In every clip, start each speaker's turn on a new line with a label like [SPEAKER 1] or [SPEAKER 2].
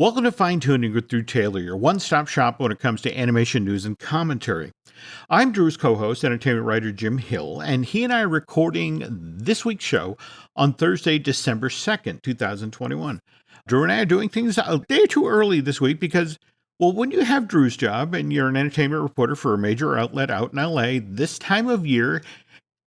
[SPEAKER 1] Welcome to Fine Tuning with Drew Taylor, your one-stop shop when it comes to animation news and commentary. I'm Drew's co-host, entertainment writer Jim Hill, and he and I are recording this week's show on Thursday, December 2nd, 2021. Drew and I are doing things a day or two early this week because, well, when you have Drew's job and you're an entertainment reporter for a major outlet out in LA, this time of year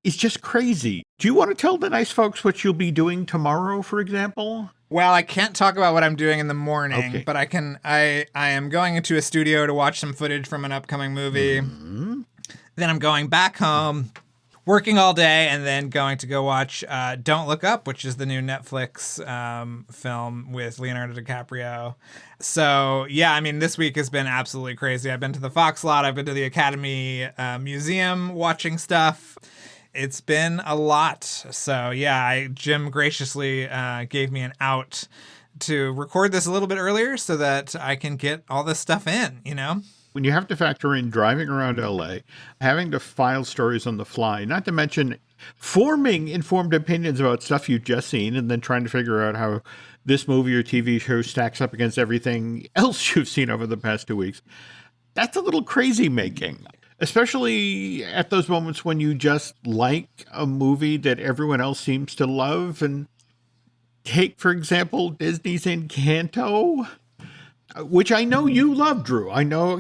[SPEAKER 1] is just crazy. Do you want to tell the nice folks what you'll be doing tomorrow, for example?
[SPEAKER 2] Well, I can't talk about what I'm doing in the morning,
[SPEAKER 1] Okay.
[SPEAKER 2] but I am going into a studio to watch some footage from an upcoming movie.
[SPEAKER 1] Mm-hmm.
[SPEAKER 2] Then I'm going back home, working all day, and then going to go watch Don't Look Up, which is the new Netflix film with Leonardo DiCaprio. So, yeah, I mean, this week has been absolutely crazy. I've been to the Fox lot. I've been to the Academy Museum watching stuff. It's been a lot. So, yeah, Jim graciously gave me an out to record this a little bit earlier so that I can get all this stuff in, you know?
[SPEAKER 1] When you have to factor in driving around LA, having to file stories on the fly, not to mention forming informed opinions about stuff you've just seen and then trying to figure out how this movie or TV show stacks up against everything else you've seen over the past 2 weeks, that's a little crazy making. Especially at those moments when you just like a movie that everyone else seems to love. And take, for example, Disney's Encanto, which I know you love, Drew. I know,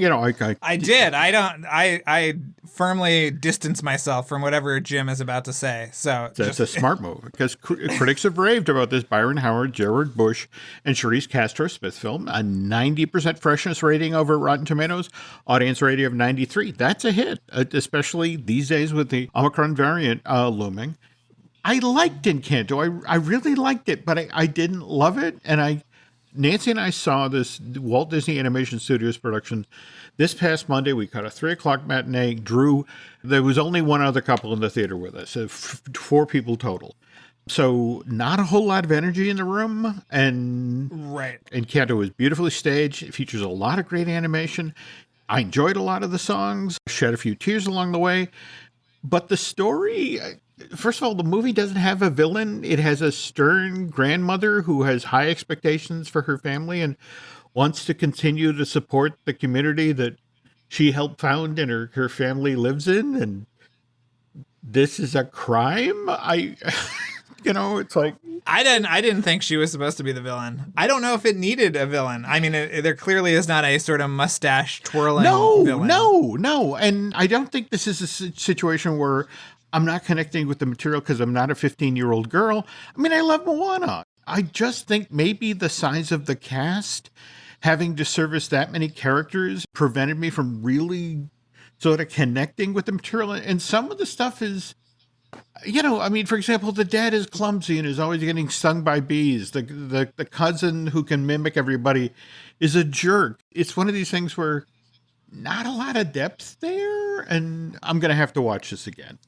[SPEAKER 2] I did. I firmly distance myself from whatever Jim is about to say. So
[SPEAKER 1] that's a smart move because critics have raved about this Byron Howard, Jared Bush, and Charisse Castro-Smith film. A 90% freshness rating over Rotten Tomatoes, audience rating of 93. That's a hit, especially these days with the Omicron variant looming. I liked Encanto. I really liked it, but I didn't love it. And Nancy and I saw this Walt Disney Animation Studios production this past Monday. We caught a 3:00 matinee. Drew, there was only one other couple in the theater with us, 4 people total. So not a whole lot of energy in the room. And
[SPEAKER 2] right.
[SPEAKER 1] Encanto was beautifully staged. It features a lot of great animation. I enjoyed a lot of the songs, shed a few tears along the way. But the story, first of all, the movie doesn't have a villain. It has a stern grandmother who has high expectations for her family and wants to continue to support the community that she helped found and her family lives in. And this is a crime. It's like,
[SPEAKER 2] I didn't think she was supposed to be the villain. I don't know if it needed a villain. I mean, there clearly is not a sort of mustache twirling villain.
[SPEAKER 1] No. And I don't think this is a situation where I'm not connecting with the material because I'm not a 15-year-old girl. I mean, I love Moana. I just think maybe the size of the cast, having to service that many characters, prevented me from really sort of connecting with the material. And some of the stuff is, for example, the dad is clumsy and is always getting stung by bees. The cousin who can mimic everybody is a jerk. It's one of these things where not a lot of depth there, and I'm going to have to watch this again,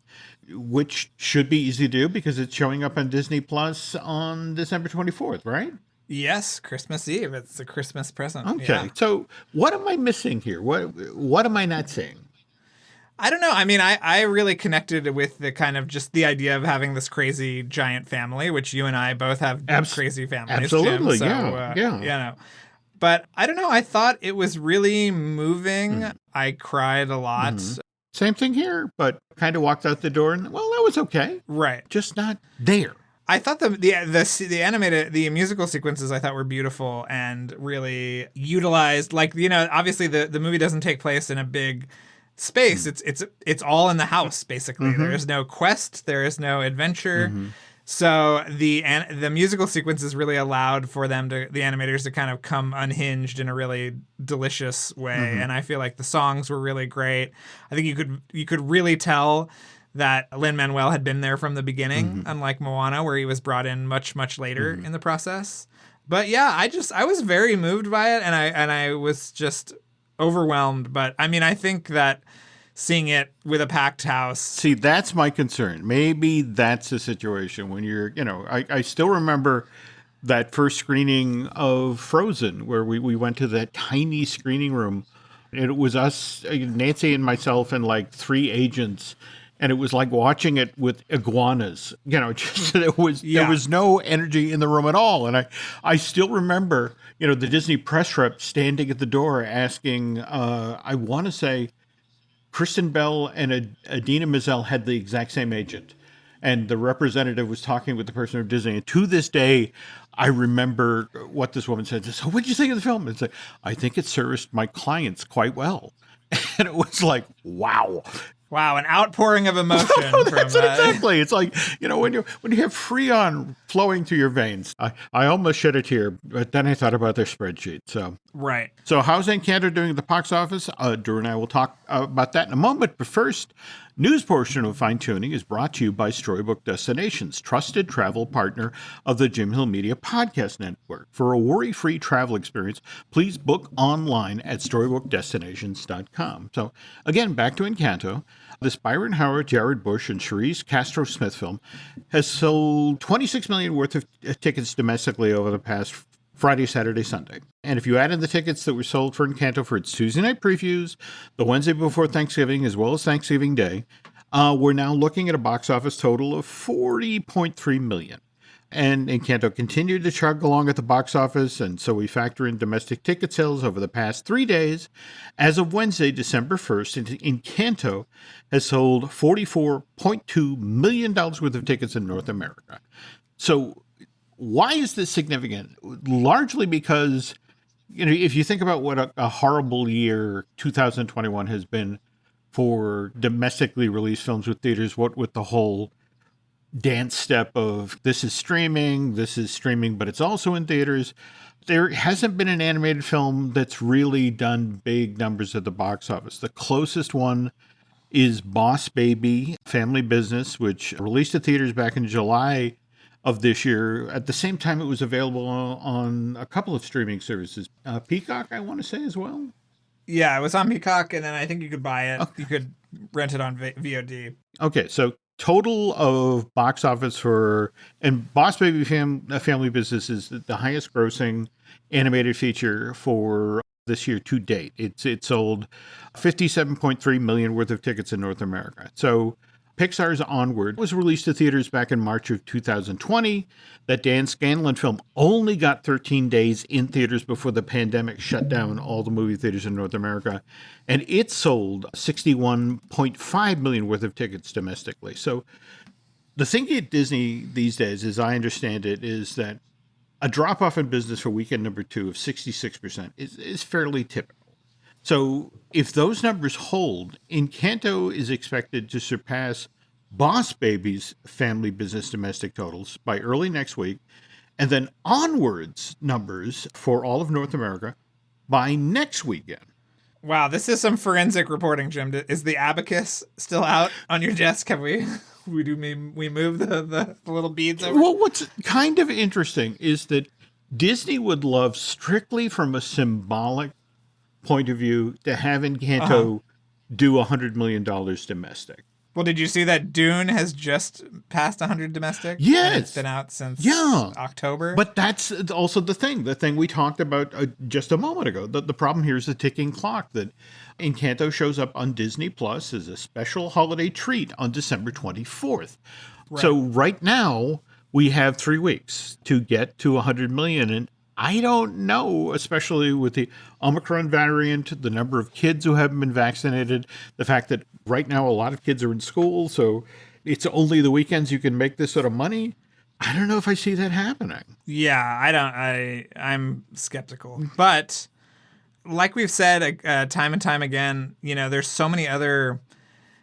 [SPEAKER 1] which should be easy to do because it's showing up on Disney Plus on December 24th, right?
[SPEAKER 2] Yes, Christmas Eve. It's a Christmas present.
[SPEAKER 1] Okay,
[SPEAKER 2] yeah.
[SPEAKER 1] So what am I missing here? What am I not seeing?
[SPEAKER 2] I don't know. I mean, I really connected with the kind of just the idea of having this crazy giant family, which you and I both have crazy families.
[SPEAKER 1] Absolutely,
[SPEAKER 2] Jim,
[SPEAKER 1] yeah.
[SPEAKER 2] But I don't know. I thought it was really moving. I cried a lot.
[SPEAKER 1] Mm-hmm. Same thing here, but kind of walked out the door and, well, that was okay.
[SPEAKER 2] Right.
[SPEAKER 1] Just not there.
[SPEAKER 2] I thought the musical sequences I thought were beautiful and really utilized. Like, obviously the movie doesn't take place in a big space. It's all in the house, basically. There is no quest. There is no adventure. So the musical sequences really allowed for the animators to kind of come unhinged in a really delicious way. And I feel like the songs were really great. I think you could really tell that Lin-Manuel had been there from the beginning, unlike Moana, where he was brought in much, much later in the process. But yeah, I was very moved by it, and I was just overwhelmed. But I mean, I think that seeing it with a packed house.
[SPEAKER 1] See, that's my concern. Maybe that's the situation when you're, I still remember that first screening of Frozen where we went to that tiny screening room. It was us, Nancy and myself, and like 3 agents and it was like watching it with iguanas. Just
[SPEAKER 2] Yeah.
[SPEAKER 1] there was no energy in the room at all. And I still remember, the Disney press rep standing at the door asking, I want to say Kristen Bell and Adina Menzel had the exact same agent. And the representative was talking with the person from Disney. And to this day, I remember what this woman said. So what did you think of the film? It's like, I think it serviced my clients quite well. And it was like, wow.
[SPEAKER 2] Wow, an outpouring of emotion from
[SPEAKER 1] Exactly. It's like, when you have Freon flowing through your veins. I almost shed a tear, but then I thought about their spreadsheet.
[SPEAKER 2] Right.
[SPEAKER 1] So how's Encanto doing at the box office? Drew and I will talk about that in a moment. But first, news portion of Fine Tuning is brought to you by Storybook Destinations, trusted travel partner of the Jim Hill Media Podcast Network. For a worry-free travel experience, please book online at storybookdestinations.com. So again, back to Encanto. This Byron Howard, Jared Bush, and Charisse Castro-Smith film has sold $26 million worth of tickets domestically over the past Friday, Saturday, Sunday. And if you add in the tickets that were sold for Encanto for its Tuesday night previews, the Wednesday before Thanksgiving, as well as Thanksgiving Day, we're now looking at a box office total of $40.3 million. And Encanto continued to chug along at the box office, and so we factor in domestic ticket sales over the past 3 days. As of Wednesday, December 1st, Encanto has sold $44.2 million worth of tickets in North America. So why is this significant? Largely because, if you think about what a horrible year 2021 has been for domestically released films with theaters, what with the whole dance step of this is streaming, but it's also in theaters. There hasn't been an animated film that's really done big numbers at the box office. The closest one is Boss Baby, Family Business, which released to theaters back in July of this year. At the same time, it was available on a couple of streaming services. Peacock, I want to say, as well.
[SPEAKER 2] Yeah, it was on Peacock, and then I think you could buy it. You could rent it on VOD.
[SPEAKER 1] Okay, so total of box office and Boss Baby Family Business is the highest grossing animated feature for this year to date. It sold $57.3 million worth of tickets in North America. So Pixar's Onward was released to theaters back in March of 2020. That Dan Scanlon film only got 13 days in theaters before the pandemic shut down all the movie theaters in North America. And it sold $61.5 million worth of tickets domestically. So the thing at Disney these days, as I understand it, is that a drop-off in business for weekend number 2 of 66% is fairly typical. So if those numbers hold, Encanto is expected to surpass Boss Baby's Family Business domestic totals by early next week, and then Onward's numbers for all of North America by next weekend.
[SPEAKER 2] Wow, this is some forensic reporting, Jim. Is the abacus still out on your desk? Have we move the little beads over?
[SPEAKER 1] Well, what's kind of interesting is that Disney would love, strictly from a symbolic point of view, to have Encanto do $100 million domestic.
[SPEAKER 2] Well, did you see that Dune has just passed 100 domestic?
[SPEAKER 1] Yes.
[SPEAKER 2] And it's been out since October.
[SPEAKER 1] But that's also the thing we talked about just a moment ago. The problem here is the ticking clock, that Encanto shows up on Disney Plus as a special holiday treat on December 24th. Right. So right now we have 3 weeks to get to 100 million. And I don't know, especially with the Omicron variant, the number of kids who haven't been vaccinated, the fact that right now a lot of kids are in school, so it's only the weekends you can make this sort of money. I don't know if I see that happening.
[SPEAKER 2] Yeah, I'm skeptical. But like we've said time and time again, there's so many other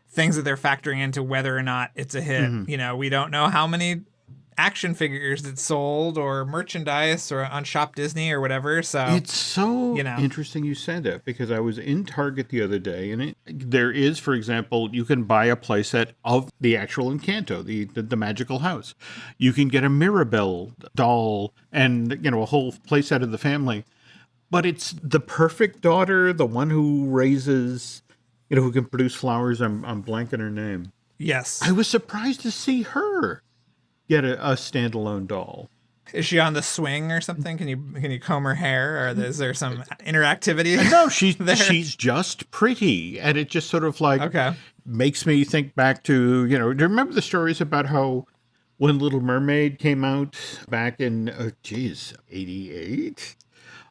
[SPEAKER 2] things that they're factoring into whether or not it's a hit. Mm-hmm. We don't know how many action figures that sold or merchandise or on Shop Disney or whatever. So
[SPEAKER 1] it's so interesting you said that, because I was in Target the other day, and there is, for example, you can buy a playset of the actual Encanto, the magical house. You can get a Mirabelle doll and a whole playset of the family. But it's the perfect daughter, the one who raises, who can produce flowers. I'm blanking her name.
[SPEAKER 2] Yes,
[SPEAKER 1] I was surprised to see her get a standalone doll.
[SPEAKER 2] Is she on the swing or something? Can you comb her hair, or is there some interactivity?
[SPEAKER 1] No,
[SPEAKER 2] there?
[SPEAKER 1] she's just pretty, and it just sort of like
[SPEAKER 2] Okay.
[SPEAKER 1] makes me think back to, do you remember the stories about how when Little Mermaid came out back in 88,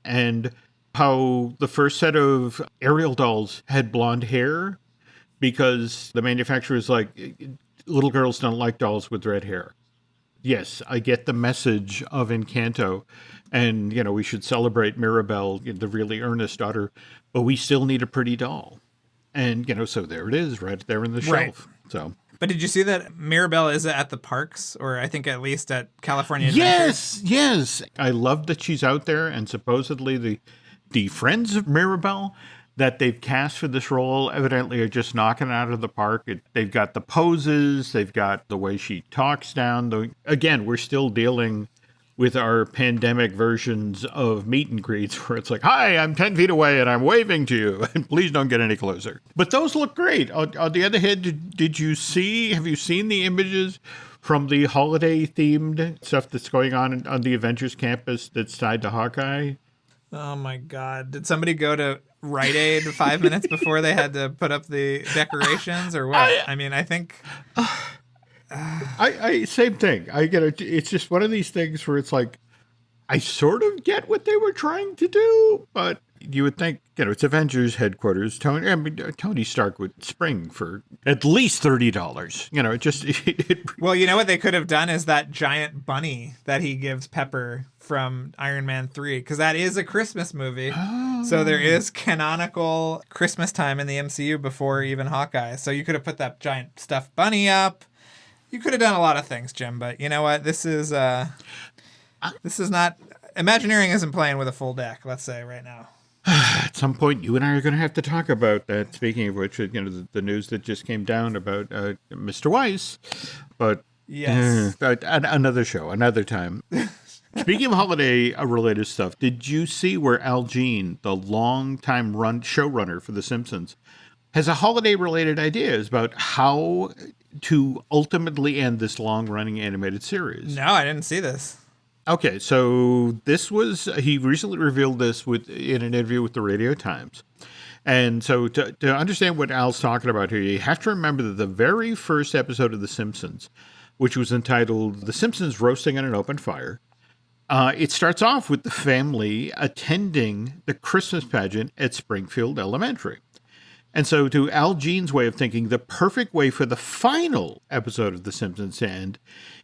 [SPEAKER 1] and how the first set of Ariel dolls had blonde hair because the manufacturer was like, little girls don't like dolls with red hair. Yes, I get the message of Encanto, and we should celebrate Mirabelle, the really earnest daughter, but we still need a pretty doll. And so there it is, right there in the shelf. So,
[SPEAKER 2] but did you see that Mirabelle is at the parks, or I think at least at California Adventure?
[SPEAKER 1] Yes. I love that she's out there, and supposedly the friends of Mirabelle that they've cast for this role evidently are just knocking it out of the park. They've got the poses, they've got the way she talks down. Again, we're still dealing with our pandemic versions of meet and greets where it's like, hi, I'm 10 feet away and I'm waving to you, and please don't get any closer. But those look great. On the other hand, have you seen the images from the holiday themed stuff that's going on the Avengers campus that's tied to Hawkeye?
[SPEAKER 2] Oh my God. Did somebody go to Rite Aid 5 minutes before they had to put up the decorations, or what? I think...
[SPEAKER 1] I same thing. I get it. It's just one of these things where it's like, I sort of get what they were trying to do, but you would think, it's Avengers headquarters. Tony Stark would spring for at least $30.
[SPEAKER 2] Well, you know what they could have done is that giant bunny that he gives Pepper from Iron Man 3, because that is a Christmas movie.
[SPEAKER 1] Oh.
[SPEAKER 2] So there is canonical Christmas time in the MCU before even Hawkeye. So you could have put that giant stuffed bunny up. You could have done a lot of things, Jim, but you know what? This is not... Imagineering isn't playing with a full deck, let's say, right now.
[SPEAKER 1] At some point, you and I are going to have to talk about that. Speaking of which, the news that just came down about Mr. Weiss. But
[SPEAKER 2] yes,
[SPEAKER 1] another show, another time. Speaking of holiday-related stuff, did you see where Al Jean, the longtime showrunner for The Simpsons, has a holiday-related ideas about how to ultimately end this long-running animated series?
[SPEAKER 2] No, I didn't see this.
[SPEAKER 1] Okay, so he recently revealed this in an interview with the Radio Times. And so to understand what Al's talking about here, you have to remember that the very first episode of The Simpsons, which was entitled The Simpsons Roasting on an Open Fire, it starts off with the family attending the Christmas pageant at Springfield Elementary. And so to Al Jean's way of thinking, the perfect way for the final episode of The Simpsons to end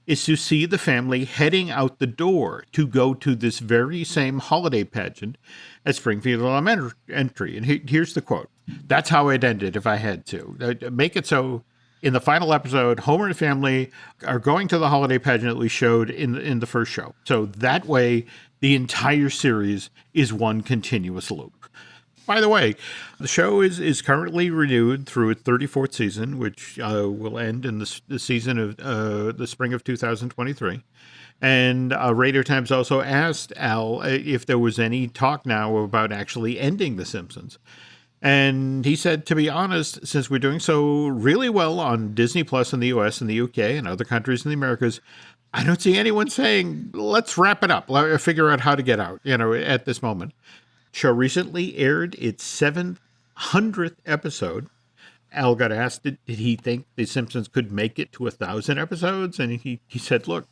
[SPEAKER 1] is to see the family heading out the door to go to this very same holiday pageant at Springfield Elementary. And here's the quote. That's how I'd end it if I had to. Make it so in the final episode, Homer and family are going to the holiday pageant that we showed in the first show. So that way, the entire series is one continuous loop. By the way, the show is currently renewed through its 34th season, which will end in the season of the spring of 2023. And Radio Times also asked Al if there was any talk now about actually ending The Simpsons. And he said, to be honest, since we're doing so really well on Disney Plus in the US and the UK and other countries in the Americas, I don't see anyone saying, let's wrap it up, figure out how to get out, at this moment. Show recently aired its 700th episode. Al got asked, did he think The Simpsons could make it to 1,000 episodes? And he said, look,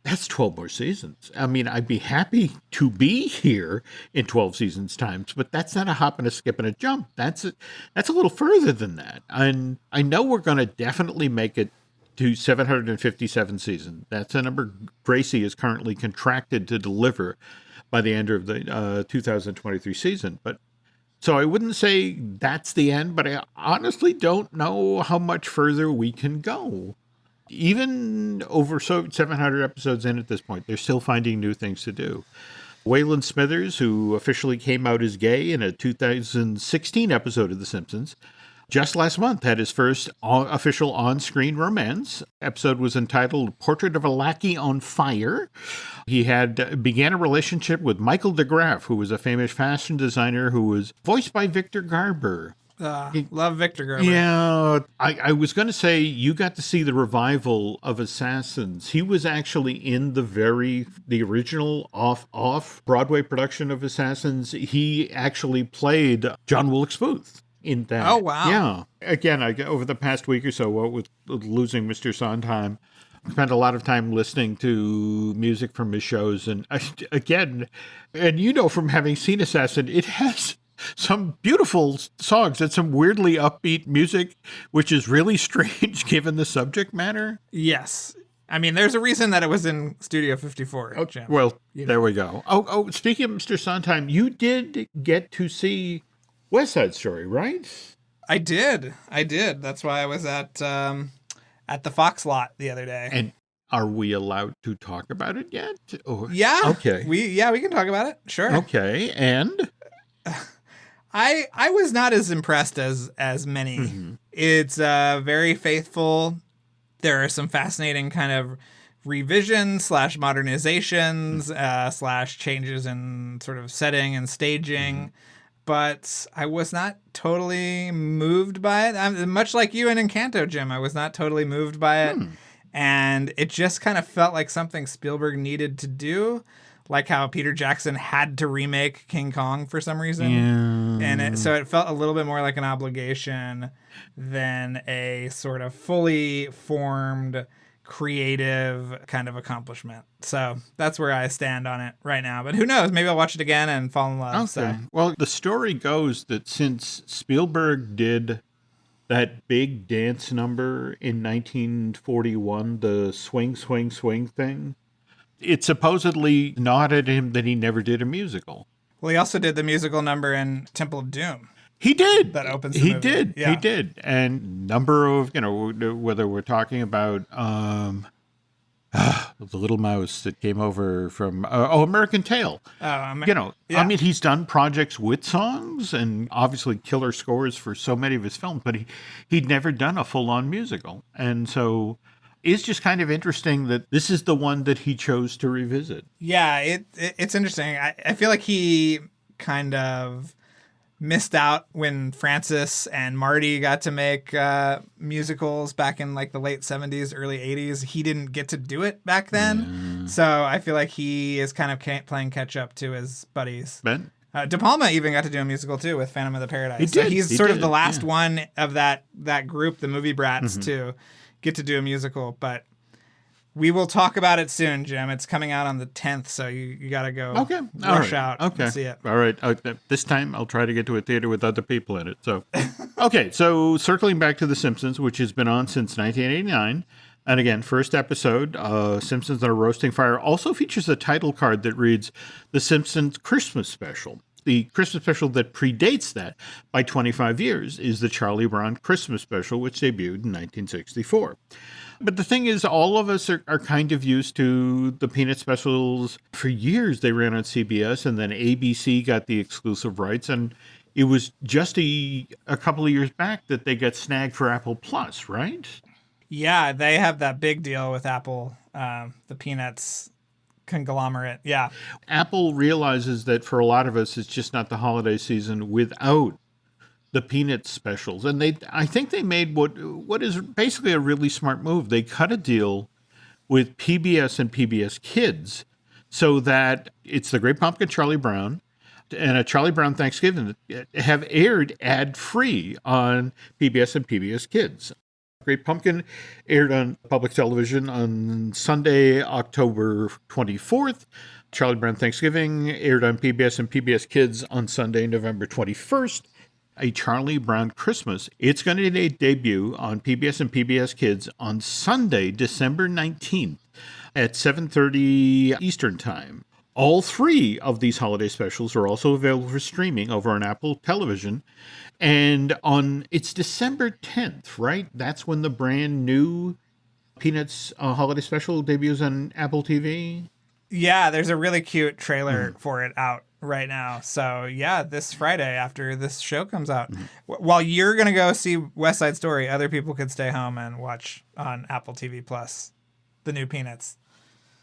[SPEAKER 1] that's 12 more seasons. I mean, I'd be happy to be here in 12 seasons times, but that's not a hop and a skip and a jump. That's a little further than that. And I know we're going to definitely make it to 757 seasons. That's a number Gracie is currently contracted to deliver by the end of the 2023 season. But so I wouldn't say that's the end, but I honestly don't know how much further we can go. Even over 700 episodes in at this point, they're still finding new things to do. Waylon Smithers, who officially came out as gay in a 2016 episode of The Simpsons, just last month had his first official on-screen romance. Episode was entitled Portrait of a Lackey on Fire. He began a relationship with Michael DeGraff, who was a famous fashion designer who was voiced by Victor Garber.
[SPEAKER 2] Love Victor Garber.
[SPEAKER 1] Yeah, I was going to say you got to see the revival of Assassins. He was actually in the original off Broadway production of Assassins. He actually played John Wilkes Booth in that.
[SPEAKER 2] Oh, wow.
[SPEAKER 1] Yeah. Again, over the past week or so, with losing Mr. Sondheim, I spent a lot of time listening to music from his shows, and again, and from having seen Assassin, it has some beautiful songs and some weirdly upbeat music, which is really strange given the subject matter.
[SPEAKER 2] Yes. I mean, there's a reason that it was in Studio 54, Jim.
[SPEAKER 1] Well, there we go. Oh, speaking of Mr. Sondheim, you did get to see West Side Story, right?
[SPEAKER 2] I did. That's why I was at the Fox lot the other day.
[SPEAKER 1] And are we allowed to talk about it yet? Or...
[SPEAKER 2] Yeah.
[SPEAKER 1] Okay.
[SPEAKER 2] We can talk about it. Sure.
[SPEAKER 1] Okay. And
[SPEAKER 2] I was not as impressed as many. Mm-hmm. It's very faithful. There are some fascinating kind of revisions / modernizations / changes in sort of setting and staging. Mm-hmm. But I was not totally moved by it. Much like you in Encanto, Jim, I was not totally moved by it. And it just kind of felt like something Spielberg needed to do. Like how Peter Jackson had to remake King Kong for some reason. Yeah. And so it felt a little bit more like an obligation than a sort of fully formed, creative kind of accomplishment. So that's where I stand on it right now. But who knows? Maybe I'll watch it again and fall in love.
[SPEAKER 1] Okay.
[SPEAKER 2] So.
[SPEAKER 1] Well, the story goes that since Spielberg did that big dance number in 1941, the swing, swing, swing thing, it supposedly gnawed at him that he never did a musical.
[SPEAKER 2] Well, he also did the musical number in Temple of Doom.
[SPEAKER 1] He did.
[SPEAKER 2] That opens the movie.
[SPEAKER 1] Did. Yeah. He did. And number of, whether we're talking about the little mouse that came over from, American Tail. Yeah. I mean, he's done projects with songs and obviously killer scores for so many of his films, but he'd never done a full-on musical. And so it's just kind of interesting that this is the one that he chose to revisit.
[SPEAKER 2] Yeah, it's interesting. I feel like he kind of missed out when Francis and Marty got to make musicals back in like the late 70s, early 80s. He didn't get to do it back then. Yeah. So I feel like he is kind of playing catch up to his buddies.
[SPEAKER 1] Ben?
[SPEAKER 2] De Palma even got to do a musical too with Phantom of the Paradise.
[SPEAKER 1] He
[SPEAKER 2] sort of the last one of that group, the movie brats, to get to do a musical. But we will talk about it soon, Jim. It's coming out on the 10th, so you got to go rush out and see it.
[SPEAKER 1] All right. This time I'll try to get to a theater with other people in it. So, okay. So circling back to The Simpsons, which has been on since 1989. And again, first episode, Simpsons on a Roasting Fire, also features a title card that reads The Simpsons Christmas Special. The Christmas special that predates that by 25 years is the Charlie Brown Christmas Special, which debuted in 1964. But the thing is, all of us are kind of used to the Peanut specials. For years, they ran on CBS, and then ABC got the exclusive rights. And it was just a couple of years back that they got snagged for Apple Plus, right?
[SPEAKER 2] Yeah, they have that big deal with Apple, the Peanuts conglomerate. Yeah.
[SPEAKER 1] Apple realizes that for a lot of us, it's just not the holiday season without the Peanuts specials. And I think they made what is basically a really smart move. They cut a deal with PBS and PBS Kids so that it's the Great Pumpkin Charlie Brown and a Charlie Brown Thanksgiving have aired ad-free on PBS and PBS Kids. Great Pumpkin aired on public television on Sunday, October 24th. Charlie Brown Thanksgiving aired on PBS and PBS Kids on Sunday, November 21st. A Charlie Brown Christmas. It's going to debut on PBS and PBS Kids on Sunday, December 19th at 7:30 Eastern Time. All three of these holiday specials are also available for streaming over on Apple Television. And it's December 10th, right? That's when the brand new Peanuts holiday special debuts on Apple TV.
[SPEAKER 2] Yeah, there's a really cute trailer for it out right now. So yeah, this Friday after this show comes out. While you're going to go see West Side Story, other people could stay home and watch on Apple TV Plus the new Peanuts.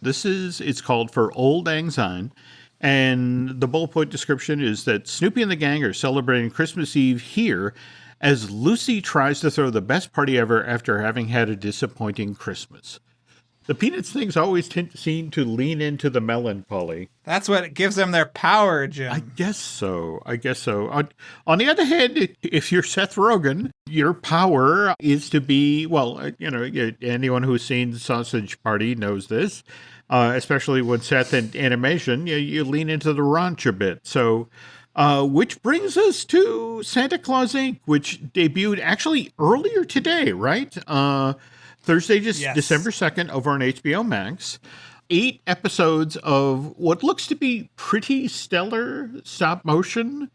[SPEAKER 1] It's called For Old Lang Syne. And the bullet point description is that Snoopy and the gang are celebrating Christmas Eve here as Lucy tries to throw the best party ever after having had a disappointing Christmas. The Peanuts things always seem to lean into the melancholy.
[SPEAKER 2] That's what gives them their power, Jim.
[SPEAKER 1] I guess so. On the other hand, if you're Seth Rogen, your power is to be, well, anyone who's seen Sausage Party knows this, especially when Seth in animation, you lean into the raunch a bit. So, which brings us to Santa Claus Inc., which debuted actually earlier today, right? Thursday,
[SPEAKER 2] Yes.
[SPEAKER 1] December 2nd, over on HBO Max. 8 episodes of what looks to be pretty stellar stop motion.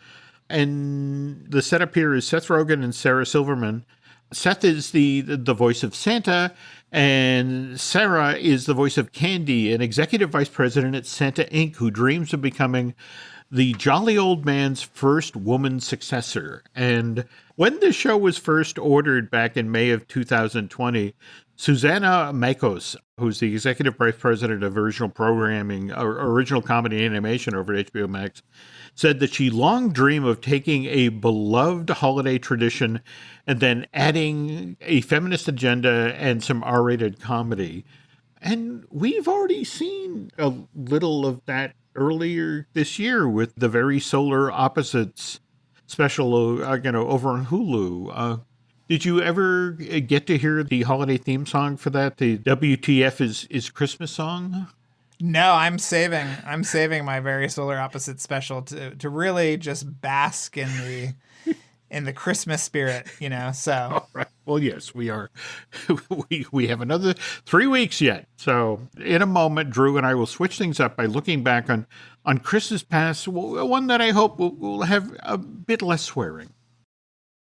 [SPEAKER 1] And the setup here is Seth Rogen and Sarah Silverman. Seth is the voice of Santa, and Sarah is the voice of Candy, an executive vice president at Santa Inc., who dreams of becoming the jolly old man's first woman successor. And when the show was first ordered back in May of 2020, Susanna Makos, who's the executive vice president of original programming, or original comedy animation over at HBO Max, said that she long dreamed of taking a beloved holiday tradition and then adding a feminist agenda and some R-rated comedy. And we've already seen a little of that earlier this year with the Very Solar Opposites special, over on Hulu. Did you ever get to hear the holiday theme song for that? The WTF is Christmas song?
[SPEAKER 2] No, I'm saving my Very Solar Opposite special to really just bask in the Christmas spirit, so.
[SPEAKER 1] All right. Well, yes, we are. We have another 3 weeks yet. So in a moment, Drew and I will switch things up by looking back on Christmas past, one that I hope will have a bit less swearing.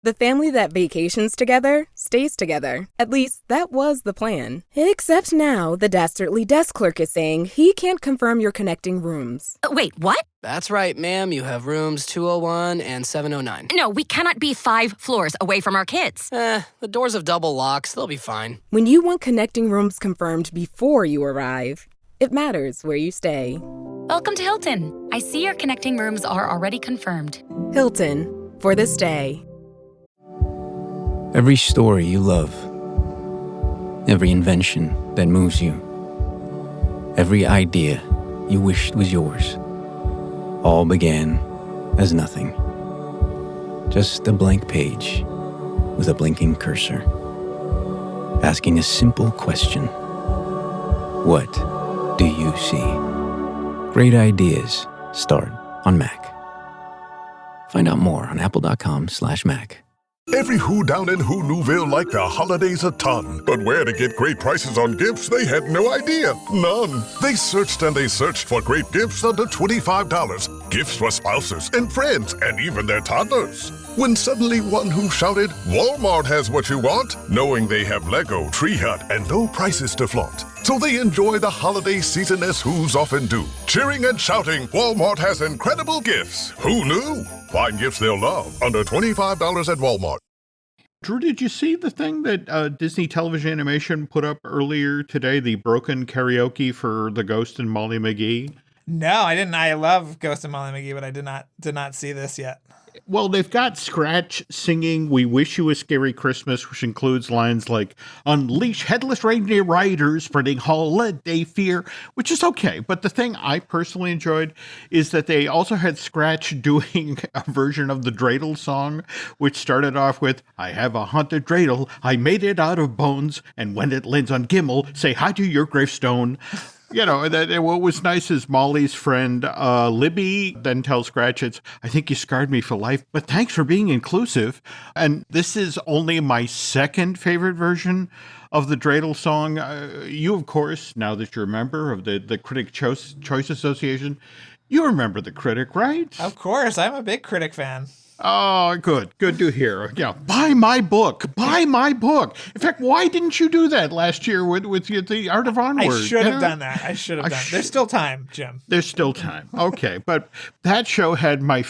[SPEAKER 3] The family that vacations together stays together. At least, that was the plan. Except now, the dastardly desk clerk is saying he can't confirm your connecting rooms.
[SPEAKER 4] Wait, what?
[SPEAKER 5] That's right, ma'am. You have rooms 201 and 709.
[SPEAKER 4] No, we cannot be 5 floors away from our kids.
[SPEAKER 5] The doors have double locks. They'll be fine.
[SPEAKER 3] When you want connecting rooms confirmed before you arrive, it matters where you stay.
[SPEAKER 6] Welcome to Hilton. I see your connecting rooms are already confirmed.
[SPEAKER 3] Hilton, for this day.
[SPEAKER 7] Every story you love, every invention that moves you, every idea you wished was yours, all began as nothing. Just a blank page with a blinking cursor, asking a simple question. What do you see? Great ideas start on Mac. Find out more on apple.com/Mac.
[SPEAKER 8] Every Who down in Who Newville liked the holidays a ton. But where to get great prices on gifts, they had no idea. None. They searched and they searched for great gifts under $25. Gifts for spouses and friends and even their toddlers. When suddenly one Who shouted, Walmart has what you want, knowing they have Lego, Tree Hut, and low prices to flaunt. So they enjoy the holiday season as Who's often do. Cheering and shouting, Walmart has incredible gifts. Who knew? Find gifts they'll love under $25 at Walmart.
[SPEAKER 1] Drew, did you see the thing that Disney Television Animation put up earlier today, the broken karaoke for The Ghost and Molly McGee?
[SPEAKER 2] No, I didn't. I love Ghost and Molly McGee, but I did not see this yet.
[SPEAKER 1] Well, they've got Scratch singing We Wish You a Scary Christmas, which includes lines like Unleash headless reindeer riders spreading holiday fear, which is okay. But the thing I personally enjoyed is that they also had Scratch doing a version of the dreidel song, which started off with, I have a haunted dreidel, I made it out of bones, and when it lands on Gimmel, say hi to your gravestone. What was nice is Molly's friend, Libby, then tells Scratch, I think you scarred me for life, but thanks for being inclusive. And this is only my second favorite version of the dreidel song. You, of course, now that you're a member of the Critic Choice Association, you remember the Critic, right?
[SPEAKER 2] Of course. I'm a big Critic fan.
[SPEAKER 1] Oh, good to hear. Yeah, buy my book. In fact, why didn't you do that last year with the Art of Onward?
[SPEAKER 2] I should have done that. There's still time, Jim.
[SPEAKER 1] There's still time. Okay, but that show had my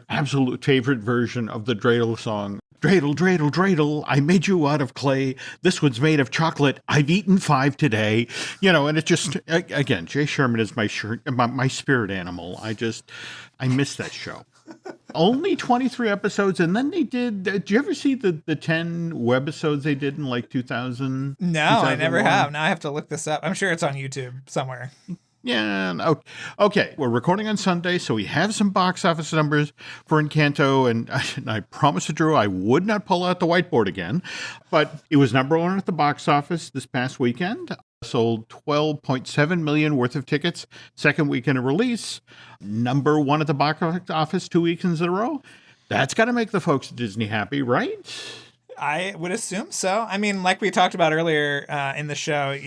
[SPEAKER 1] absolute favorite version of the dreidel song. Dreidel, dreidel, dreidel, I made you out of clay. This one's made of chocolate. I've eaten 5 today. And it just, again, Jay Sherman is my spirit animal. I miss that show. Only 23 episodes, and then they did you ever see the 10 webisodes they did in like 2000?
[SPEAKER 2] No, I never have. Now I have to look this up. I'm sure it's on YouTube somewhere.
[SPEAKER 1] Yeah. Okay. We're recording on Sunday, so we have some box office numbers for Encanto, and I promised to Drew I would not pull out the whiteboard again, but it was number one at the box office this past weekend. Sold 12.7 million worth of tickets, second weekend of release. Number one at the box office 2 weekends in a row. That's got to make the folks at Disney happy, right?
[SPEAKER 2] I would assume so. I mean, like we talked about earlier in the show,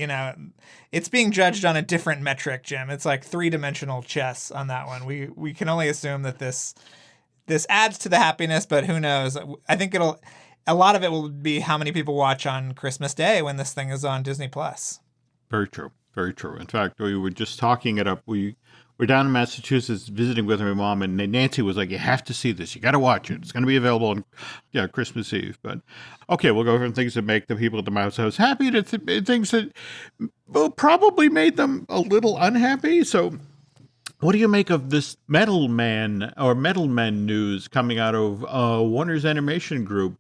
[SPEAKER 2] it's being judged on a different metric, Jim. It's like three-dimensional chess on that one. We can only assume that this adds to the happiness, but who knows? I think a lot of it will be how many people watch on Christmas Day when this thing is on Disney Plus.
[SPEAKER 1] Very true. Very true. In fact, we were just talking it up. We're down in Massachusetts visiting with my mom, and Nancy was like, you have to see this. You got to watch it. It's going to be available on Christmas Eve. But, okay, we'll go from things that make the people at the Mouse House happy to things that probably made them a little unhappy. So what do you make of this Metal Men news coming out of Warner's Animation Group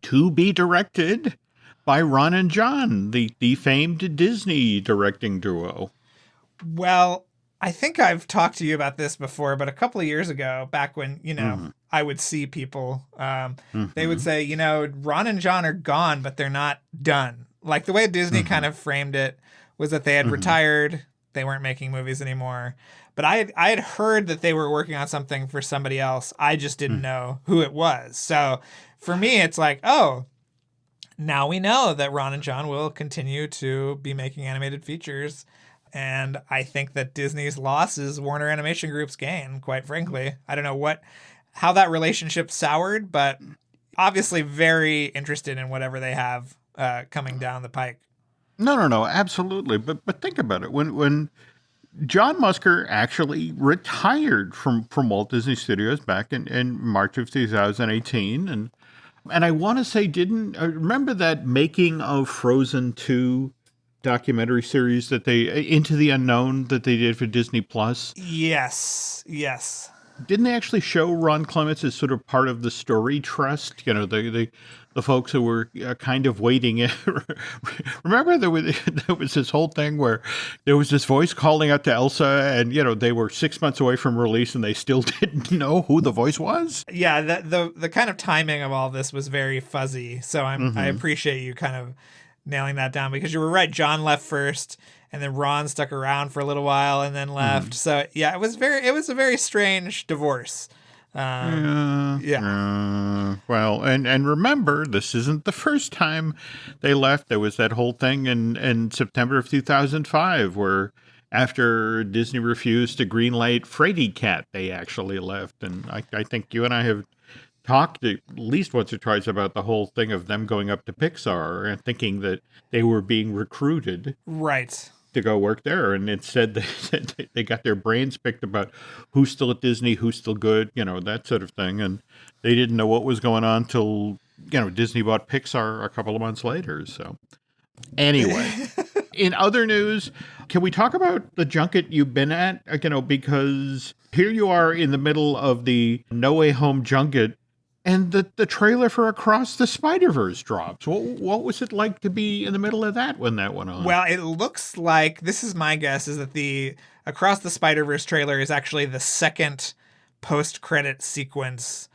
[SPEAKER 1] to be directed by Ron and John, the famed Disney directing duo?
[SPEAKER 2] Well, I think I've talked to you about this before, but a couple of years ago, back when, I would see people, they would say, Ron and John are gone, but they're not done. Like the way Disney kind of framed it was that they had retired. They weren't making movies anymore. But I had heard that they were working on something for somebody else. I just didn't know who it was. So for me, it's like, oh, now we know that Ron and John will continue to be making animated features. And I think that Disney's loss is Warner Animation Group's gain, quite frankly. I don't know how that relationship soured, but obviously very interested in whatever they have coming down the pike.
[SPEAKER 1] No, absolutely. But think about it. When John Musker actually retired from Walt Disney Studios back in March of 2018, and I want to say remember that Making of Frozen 2 documentary series that they Into the Unknown that they did for Disney Plus?
[SPEAKER 2] Yes.
[SPEAKER 1] Didn't they actually show Ron Clements as sort of part of the story trust? The folks who were kind of waiting. Remember there was this whole thing where there was this voice calling out to Elsa, and they were 6 months away from release, and they still didn't know who the voice was.
[SPEAKER 2] Yeah, the kind of timing of all this was very fuzzy. So I appreciate you kind of nailing that down, because you were right. John left first, and then Ron stuck around for a little while and then left. So yeah, it was a very strange divorce.
[SPEAKER 1] Well, and remember, this isn't the first time they left. There was that whole thing in September of 2005 where after Disney refused to greenlight Fraidy Cat, they actually left. And I think you and I have talked at least once or twice about the whole thing of them going up to Pixar and thinking that they were being recruited.
[SPEAKER 2] Right.
[SPEAKER 1] To go work there, and instead they got their brains picked about who's still at Disney, who's still good, that sort of thing, and they didn't know what was going on till Disney bought Pixar a couple of months later. So anyway, in other news, can we talk about the junket you've been at? Because here you are in the middle of the No Way Home junket, and the trailer for Across the Spider-Verse drops. What was it like to be in the middle of that when that went on?
[SPEAKER 2] Well, it looks like, this is my guess, is that the Across the Spider-Verse trailer is actually the second post-credit sequence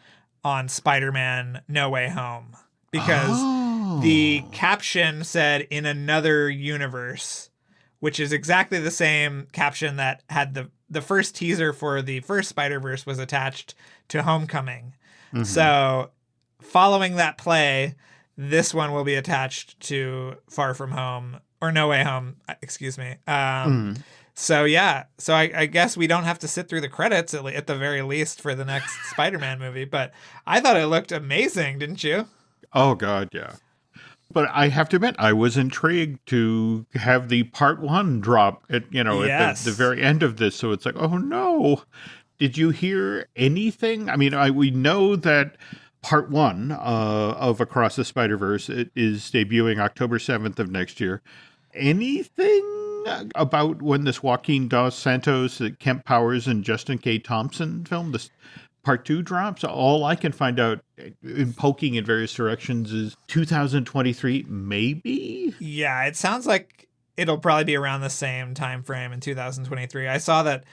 [SPEAKER 2] on Spider-Man No Way Home. Because the caption said, "in another universe," which is exactly the same caption that had the first teaser for the first Spider-Verse was attached to Homecoming. So following that play, this one will be attached to Far From Home, or No Way Home, excuse me. So yeah, so I guess we don't have to sit through the credits at the very least for the next Spider-Man movie, but I thought it looked amazing, didn't you?
[SPEAKER 1] Oh God, yeah. But I have to admit, I was intrigued to have the part one drop at the very end of this. So it's like, oh no. Did you hear anything? I mean, we know that part one of Across the Spider-Verse is debuting October 7th of next year. Anything about when this Joaquin Dos Santos, Kemp Powers, and Justin K. Thompson film, part 2 drops. All I can find out in poking in various directions is 2023, maybe?
[SPEAKER 2] Yeah, it sounds like it'll probably be around the same time frame in 2023. I saw that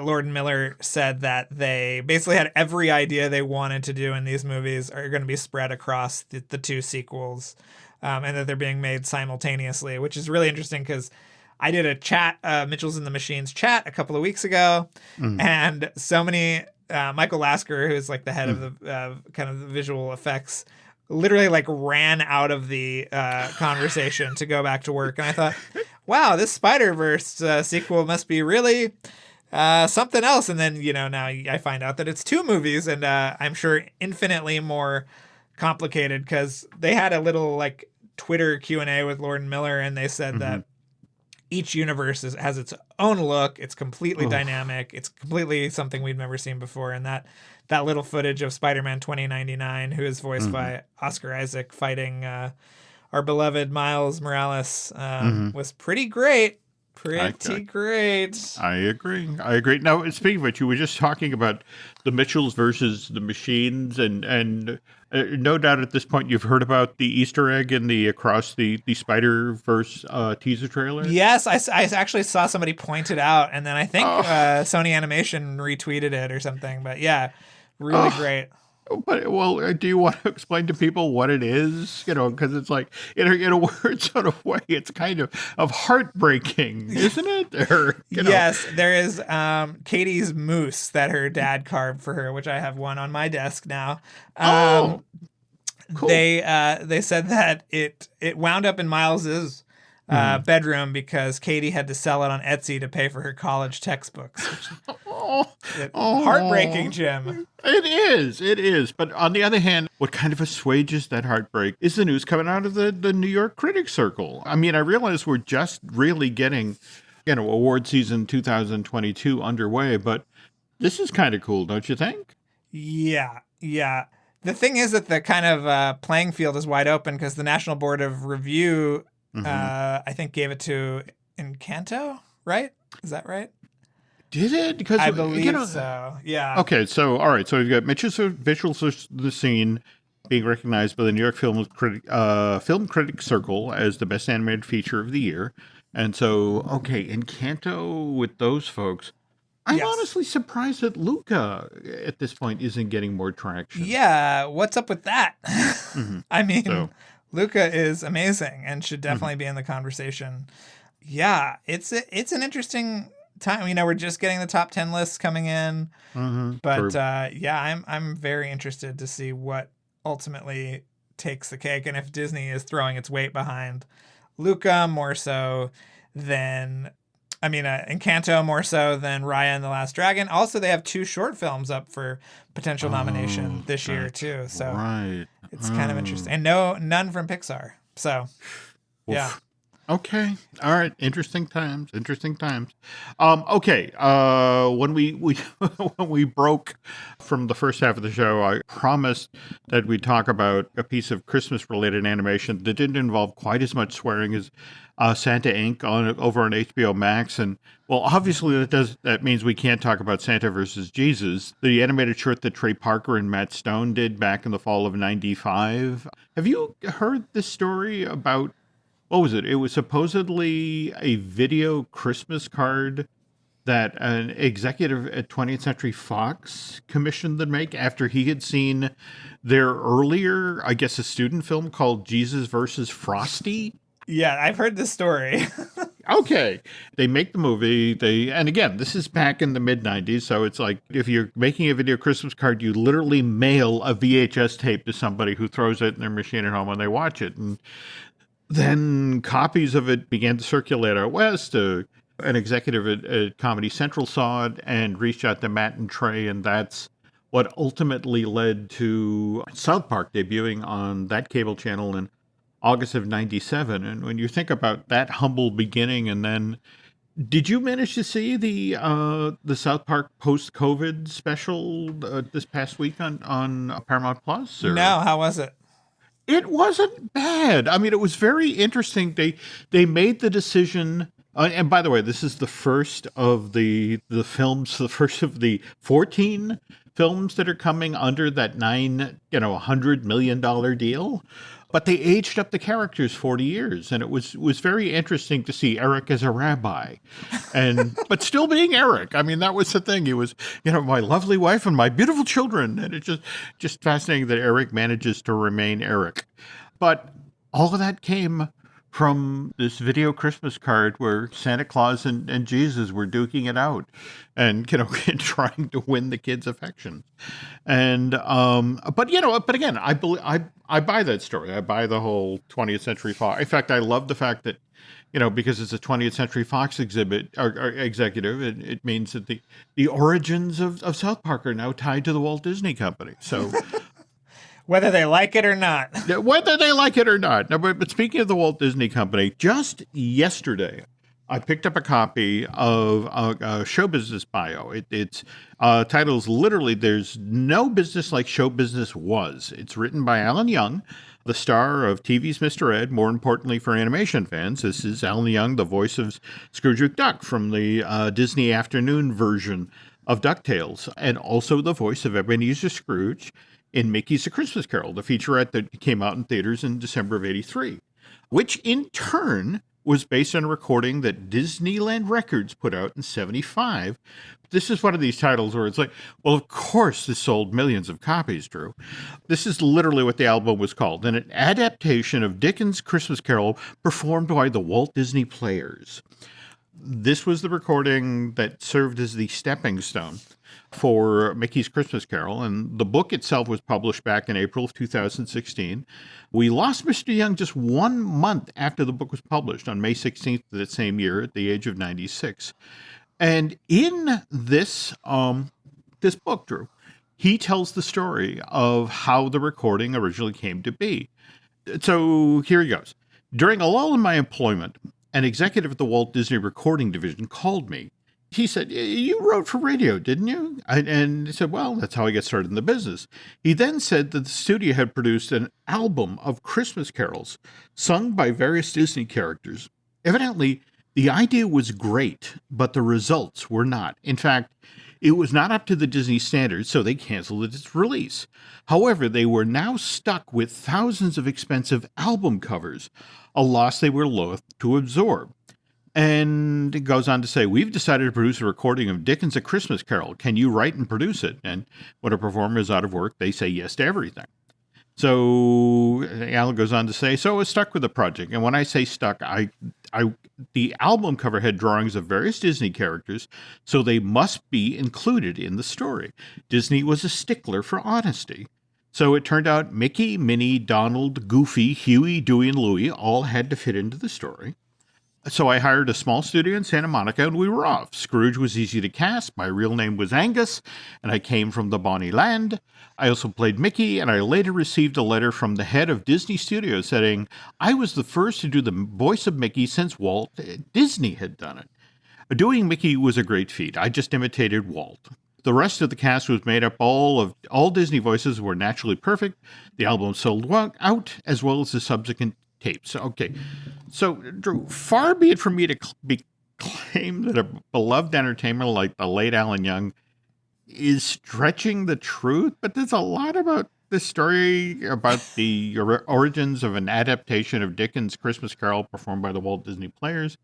[SPEAKER 2] Lord and Miller said that they basically had every idea they wanted to do in these movies are going to be spread across the 2 sequels, and that they're being made simultaneously, which is really interesting because I did a chat, Mitchell's in the Machines chat a couple of weeks ago, and so many, Michael Lasker, who's like the head of the kind of the visual effects, literally like ran out of the conversation to go back to work. And I thought, wow, this Spider-Verse sequel must be really something else. And then, now I find out that it's 2 movies, and I'm sure infinitely more complicated because they had a little like Twitter Q&A with Lord and Miller, and they said that each universe has its own look. It's completely dynamic. It's completely something we've never seen before. And that little footage of Spider-Man 2099, who is voiced by Oscar Isaac, fighting our beloved Miles Morales, was pretty great. Great.
[SPEAKER 1] I agree. Now, speaking of which, you were just talking about the Mitchells versus the Machines, and no doubt at this point you've heard about the Easter egg in the Across the Spider-Verse teaser trailer.
[SPEAKER 2] Yes, I actually saw somebody point it out, and then I think Sony Animation retweeted it or something. But yeah, really great.
[SPEAKER 1] But, do you want to explain to people what it is? Because it's like, in a weird sort of way, it's kind of heartbreaking, isn't it? Or,
[SPEAKER 2] Yes, there is Katie's moose that her dad carved for her, which I have one on my desk now.
[SPEAKER 1] Cool.
[SPEAKER 2] They said that it wound up in Miles's bedroom because Katie had to sell it on Etsy to pay for her college textbooks. Heartbreaking, Jim.
[SPEAKER 1] It is. But on the other hand, what kind of assuages that heartbreak is the news coming out of the New York Critics Circle. I mean, I realize we're just really getting, award season 2022 underway, but this is kind of cool, don't you think?
[SPEAKER 2] Yeah. The thing is that the kind of playing field is wide open because the National Board of Review, I think, gave it to Encanto, right? Is that right?
[SPEAKER 1] Did it? Because
[SPEAKER 2] I believe so. Yeah.
[SPEAKER 1] Okay. So, all right. So we've got Mitchell's Visuals of the Scene being recognized by the New York Film Critics Circle as the best animated feature of the year. And so, okay, Encanto with those folks. I'm honestly surprised that Luca at this point isn't getting more traction.
[SPEAKER 2] Yeah. What's up with that? I mean, Luca is amazing and should definitely be in the conversation. Yeah. It's an interesting time. We're just getting the top 10 lists coming in, but I'm very interested to see what ultimately takes the cake, and if Disney is throwing its weight behind Luca more so than Encanto more so than Raya and the Last Dragon. Also, they have 2 short films up for potential nomination this year too, so it's kind of interesting, and none from Pixar. So yeah.
[SPEAKER 1] Okay. All right. Interesting times. Okay. When we when we broke from the first half of the show, I promised that we'd talk about a piece of Christmas-related animation that didn't involve quite as much swearing as Santa Inc. over on HBO Max. And well, obviously that means we can't talk about Santa versus Jesus, the animated short that Trey Parker and Matt Stone did back in the fall of '95. Have you heard this story about? What was it? It was supposedly a video Christmas card that an executive at 20th Century Fox commissioned them make after he had seen their earlier, I guess, a student film called Jesus versus Frosty.
[SPEAKER 2] Yeah, I've heard this story.
[SPEAKER 1] Okay. They make the movie. And again, this is back in the mid-90s. So it's like if you're making a video Christmas card, you literally mail a VHS tape to somebody who throws it in their machine at home when they watch it. And then copies of it began to circulate out west. An executive at Comedy Central saw it and reached out to Matt and Trey, and that's what ultimately led to South Park debuting on that cable channel in August of '97. And when you think about that humble beginning, and then did you manage to see the South Park post-COVID special this past week on Paramount Plus? Or?
[SPEAKER 2] No, how was it?
[SPEAKER 1] It wasn't bad. I mean, it was very interesting. They made the decision, and by the way, this is the first of the films, the first of the 14 films that are coming under that $100 million deal. But they aged up the characters 40 years, and it was very interesting to see Eric as a rabbi, but still being Eric. I mean, that was the thing. He was, my lovely wife and my beautiful children, and it's just fascinating that Eric manages to remain Eric. But all of that came from this video Christmas card where Santa Claus and Jesus were duking it out and, trying to win the kids' affection. And, but again, I buy that story. I buy the whole 20th Century Fox. In fact, I love the fact that, because it's a 20th Century Fox exhibit or executive, it means that the origins of South Park are now tied to the Walt Disney Company. So
[SPEAKER 2] whether they like it or not.
[SPEAKER 1] Whether they like it or not. Now, but speaking of the Walt Disney Company, just yesterday, I picked up a copy of a show business bio. Its title is literally "There's No Business Like Show Business Was." It's written by Alan Young, the star of TV's Mr. Ed. More importantly for animation fans, this is Alan Young, the voice of Scrooge McDuck from the Disney afternoon version of DuckTales, and also the voice of Ebenezer Scrooge in Mickey's A Christmas Carol, the featurette that came out in theaters in December of '83, which in turn was based on a recording that Disneyland Records put out in '75. This is one of these titles where it's like, well, of course this sold millions of copies, Drew. This is literally what the album was called, an adaptation of Dickens' Christmas Carol performed by the Walt Disney Players. This was the recording that served as the stepping stone for Mickey's Christmas Carol, and the book itself was published back in April of 2016. We lost Mr. Young just 1 month after the book was published, on May 16th of that same year, at the age of 96. And in this book, Drew, he tells the story of how the recording originally came to be. So here he goes. During a lull in my employment, an executive at the Walt Disney Recording Division called me. He said, "You wrote for radio, didn't you?" And he said, "Well, that's how I got started in the business." He then said that the studio had produced an album of Christmas carols sung by various Disney characters. Evidently, the idea was great, but the results were not. In fact, it was not up to the Disney standards, so they canceled its release. However, they were now stuck with thousands of expensive album covers, a loss they were loath to absorb. And it goes on to say, "We've decided to produce a recording of Dickens' A Christmas Carol. Can you write and produce it?" And when a performer is out of work, they say yes to everything. So Alan goes on to say, "So I was stuck with the project. And when I say stuck, the album cover had drawings of various Disney characters, so they must be included in the story. Disney was a stickler for honesty. So it turned out Mickey, Minnie, Donald, Goofy, Huey, Dewey, and Louie all had to fit into the story. So I hired a small studio in Santa Monica, and we were off. Scrooge was easy to cast. My real name was Angus, and I came from the Bonnie Land. I also played Mickey, and I later received a letter from the head of Disney Studios saying I was the first to do the voice of Mickey since Walt Disney had done it. Doing Mickey was a great feat. I just imitated Walt. The rest of the cast was made up all Disney voices were naturally perfect. The album sold out, as well as the subsequent tapes." Okay, so Drew, far be it from me to claim that a beloved entertainer like the late Alan Young is stretching the truth, but there's a lot about this story about the origins of an adaptation of Dickens' Christmas Carol performed by the Walt Disney Players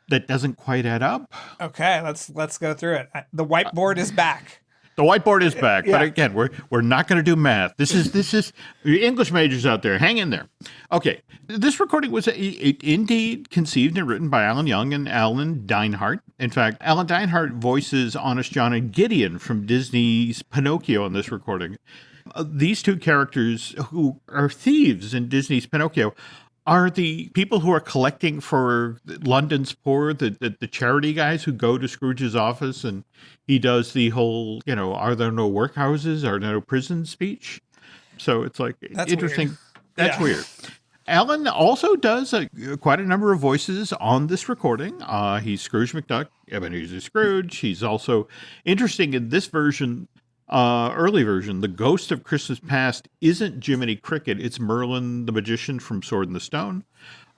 [SPEAKER 1] that doesn't quite add up.
[SPEAKER 2] Okay, let's go through it. The whiteboard is back.
[SPEAKER 1] The whiteboard is back,
[SPEAKER 2] Yeah.
[SPEAKER 1] but again, we're not going to do math. This is English majors out there. Hang in there. Okay, this recording was indeed conceived and written by Alan Young and Alan Dinehart. In fact, Alan Dinehart voices Honest John and Gideon from Disney's Pinocchio in this recording. These two characters, who are thieves in Disney's Pinocchio, are the people who are collecting for London's poor, the charity guys who go to Scrooge's office, and he does the whole, are there no workhouses, are there no prisons speech? So it's like,
[SPEAKER 2] That's
[SPEAKER 1] interesting.
[SPEAKER 2] weird.
[SPEAKER 1] That's
[SPEAKER 2] Yeah.
[SPEAKER 1] weird. Alan also does quite a number of voices on this recording. He's Scrooge McDuck, Ebenezer Scrooge. He's also interesting in this version. Early version, the ghost of Christmas past isn't Jiminy Cricket, it's Merlin the magician from Sword in the Stone.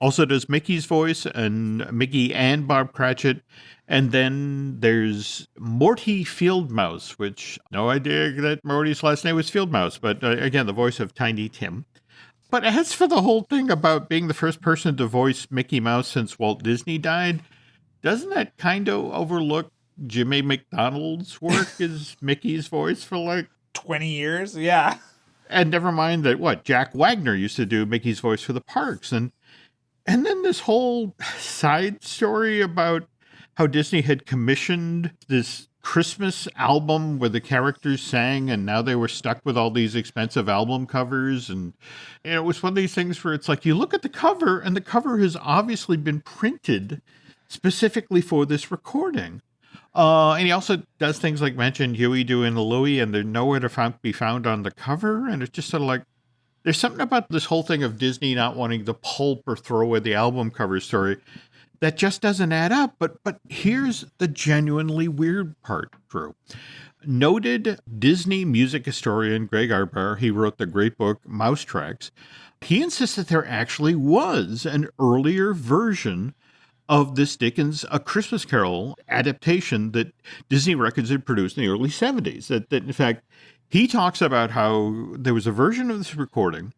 [SPEAKER 1] Also does Mickey's voice, and Mickey and Bob Cratchit. And then there's Morty Fieldmouse, which no idea that Morty's last name was Fieldmouse, but again, the voice of Tiny Tim. But as for the whole thing about being the first person to voice Mickey Mouse since Walt Disney died, doesn't that kind of overlook Jimmy McDonald's work as Mickey's voice for like
[SPEAKER 2] 20 years? Yeah.
[SPEAKER 1] And never mind that Jack Wagner used to do Mickey's voice for the parks. And then this whole side story about how Disney had commissioned this Christmas album where the characters sang, and now they were stuck with all these expensive album covers. And it was one of these things where it's like, you look at the cover, and the cover has obviously been printed specifically for this recording. And he also does things like mention Huey, Dewey, and Louie, and they're nowhere to be found on the cover. And it's just sort of like, there's something about this whole thing of Disney not wanting to pulp or throw away the album cover story that just doesn't add up. But here's the genuinely weird part, Drew. Noted Disney music historian Greg Arbar, he wrote the great book Mouse Tracks. He insists that there actually was an earlier version of this Dickens A Christmas Carol adaptation that Disney Records had produced in the early 70s. That in fact, he talks about how there was a version of this recording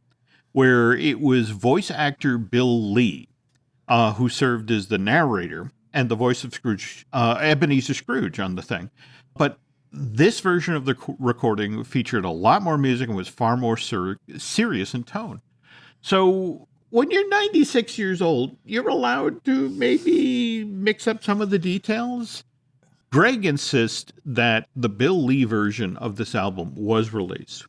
[SPEAKER 1] where it was voice actor Bill Lee, who served as the narrator and the voice of Scrooge, Ebenezer Scrooge on the thing. But this version of the recording featured a lot more music and was far more serious in tone. So when you're 96 years old, you're allowed to maybe mix up some of the details. Greg insists that the Bill Lee version of this album was released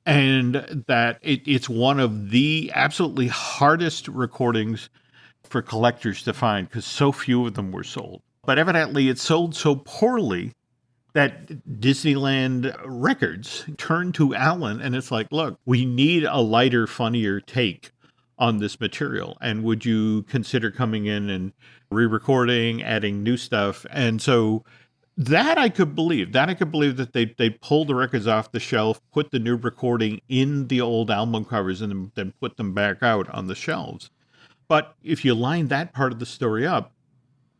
[SPEAKER 1] and that it's one of the absolutely hardest recordings for collectors to find because so few of them were sold. But evidently it sold so poorly that Disneyland Records turned to Alan and it's like, look, we need a lighter, funnier take on this material. And would you consider coming in and re-recording, adding new stuff? And so that I could believe. That they pulled the records off the shelf, put the new recording in the old album covers, and then put them back out on the shelves. But if you line that part of the story up,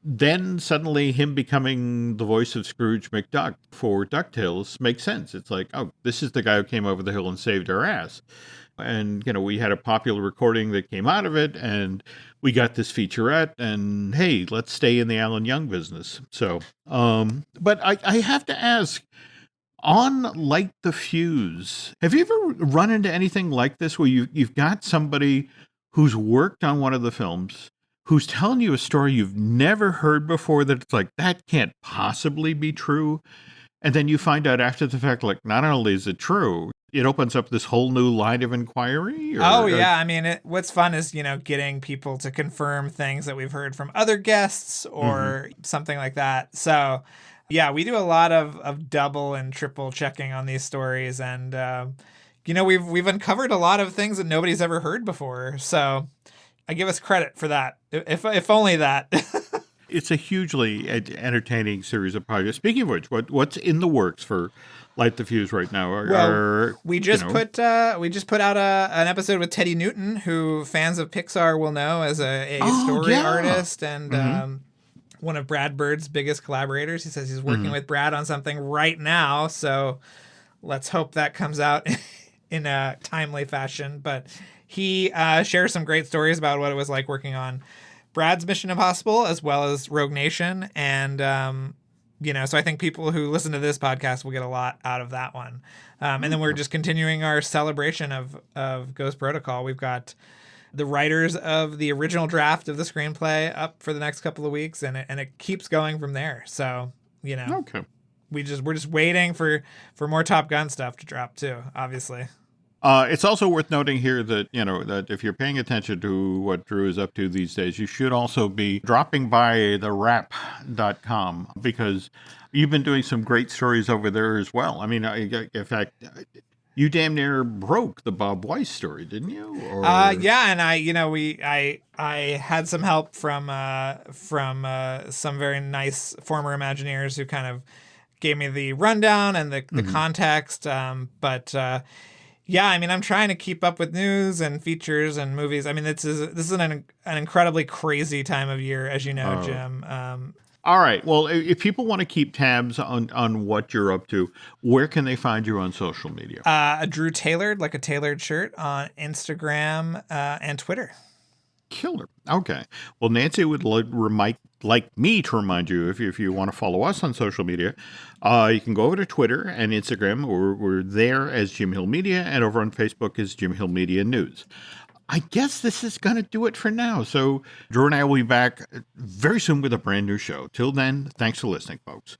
[SPEAKER 1] then suddenly him becoming the voice of Scrooge McDuck for DuckTales makes sense. It's like, oh, this is the guy who came over the hill and saved our ass. And, we had a popular recording that came out of it, and we got this featurette, and hey, let's stay in the Alan Young business. So, but I have to ask, on Light the Fuse, have you ever run into anything like this where you've got somebody who's worked on one of the films, who's telling you a story you've never heard before that it's like, that can't possibly be true? And then you find out after the fact, like, not only is it true, it opens up this whole new line of inquiry?
[SPEAKER 2] Yeah. I mean, what's fun is, getting people to confirm things that we've heard from other guests or something like that. So, yeah, we do a lot of double and triple checking on these stories. And, we've uncovered a lot of things that nobody's ever heard before. So I give us credit for that, if only that.
[SPEAKER 1] It's a hugely entertaining series of projects. Speaking of which, what's in the works for Light the Fuse right now?
[SPEAKER 2] We just put out an episode with Teddy Newton, who fans of Pixar will know as a story artist and one of Brad Bird's biggest collaborators. He says he's working with Brad on something right now, so let's hope that comes out in a timely fashion. But he shares some great stories about what it was like working on Brad's Mission Impossible as well as Rogue Nation. And, so I think people who listen to this podcast will get a lot out of that one. And then we're just continuing our celebration of Ghost Protocol. We've got the writers of the original draft of the screenplay up for the next couple of weeks, and it keeps going from there. So,
[SPEAKER 1] okay.
[SPEAKER 2] We're just waiting for more Top Gun stuff to drop too, obviously.
[SPEAKER 1] It's also worth noting here that, that if you're paying attention to what Drew is up to these days, you should also be dropping by therap.com because you've been doing some great stories over there as well. I mean, in fact, you damn near broke the Bob Weiss story, didn't you?
[SPEAKER 2] Yeah, and I had some help from some very nice former Imagineers who kind of gave me the rundown and the context. Yeah, I mean, I'm trying to keep up with news and features and movies. I mean, this is an incredibly crazy time of year, as you know, Jim.
[SPEAKER 1] All right. Well, if people want to keep tabs on what you're up to, where can they find you on social media?
[SPEAKER 2] Drew Tailored, like a tailored shirt, on Instagram and Twitter.
[SPEAKER 1] Killer. Okay. Well, Nancy would like me to remind you, if you want to follow us on social media, you can go over to Twitter and Instagram. We're there as Jim Hill Media, and over on Facebook as Jim Hill Media News. I guess this is going to do it for now. So Drew and I will be back very soon with a brand new show. Till then, thanks for listening, folks.